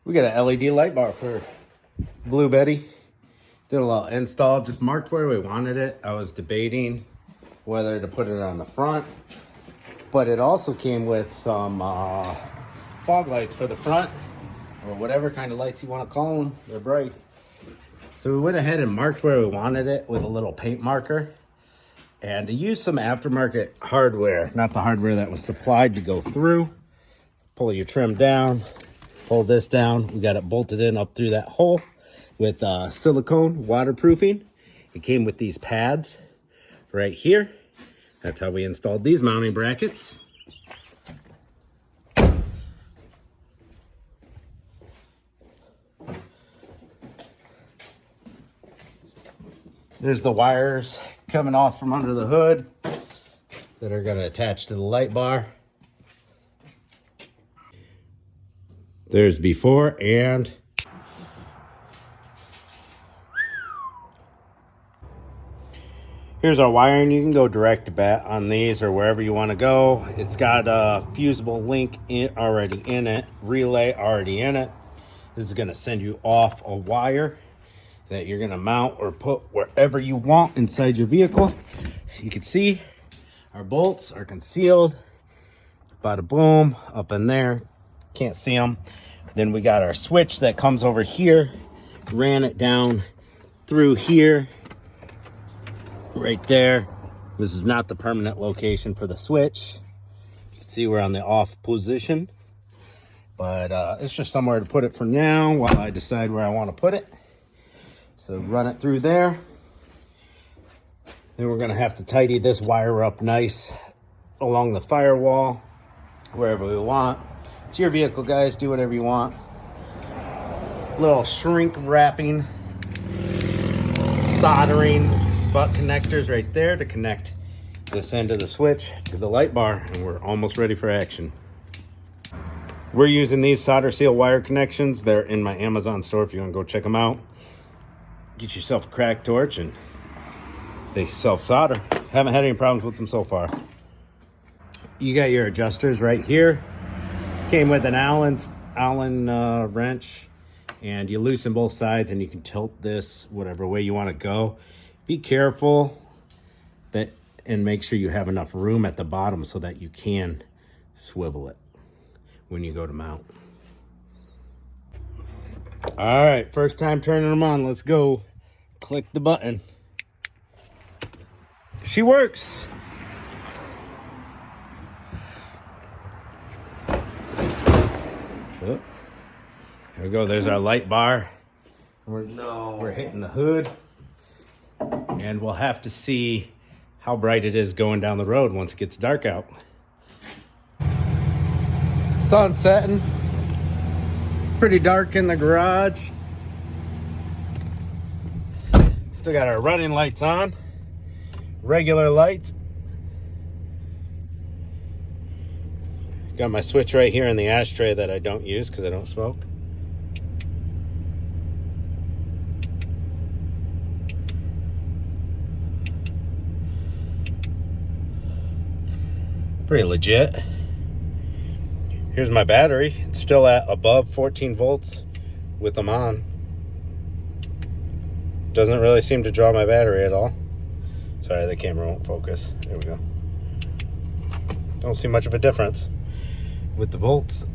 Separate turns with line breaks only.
We got an LED light bar for Blue Betty. Did a little install, just marked where we wanted it. I was debating whether to put it on the front, but it also came with some fog lights for the front, or whatever kind of lights you want to call them. They're bright. So we went ahead and marked where we wanted it with a little paint marker, and to use some aftermarket hardware, not the hardware that was supplied to go through. Pull your trim down, pull this down. We got it bolted in up through that hole with silicone waterproofing. It came with these pads right here. That's how we installed these mounting brackets. There's the wires coming off from under the hood that are going to attach to the light bar. There's before and here's our wiring. You can go direct to bat on these or wherever you want to go. It's got a fusible link already in it, relay already in it. This is going to send you off a wire that you're going to mount or put wherever you want inside your vehicle. You can see our bolts are concealed. Bada boom, up in there. Can't see them. Then we got our switch that comes over here. Ran it down through here. Right there. This is not the permanent location for the switch. You can see we're on the off position, but it's just somewhere to put it for now while I decide where I want to put it. So run it through there. Then we're going to have to tidy this wire up nice along the firewall, wherever we want. It's your vehicle, guys. Do whatever you want. Little shrink wrapping, soldering butt connectors right there to connect this end of the switch to the light bar, and we're almost ready for action. We're using these solder seal wire connections. They're in my Amazon store if you want to go check them out. Get yourself a crack torch and they self-solder. Haven't had any problems with them so far. You got your adjusters right here. Came with an Allen wrench, and you loosen both sides and you can tilt this whatever way you want to go. Be careful that and make sure you have enough room at the bottom so that you can swivel it when you go to mount. All right, first time turning them on. Let's go. Click the button. She works. Oh, here we go. There's our light bar. We're hitting the hood, and we'll have to see how bright it is going down the road once it gets dark out. Sun setting. Pretty dark in the garage. Still got our running lights on. Regular lights. Got my switch right here in the ashtray that I don't use because I don't smoke. Pretty legit. Here's my battery. It's still at above 14 volts with them on. Doesn't really seem to draw my battery at all. Sorry, the camera won't focus. There we go. Don't see much of a difference with the volts.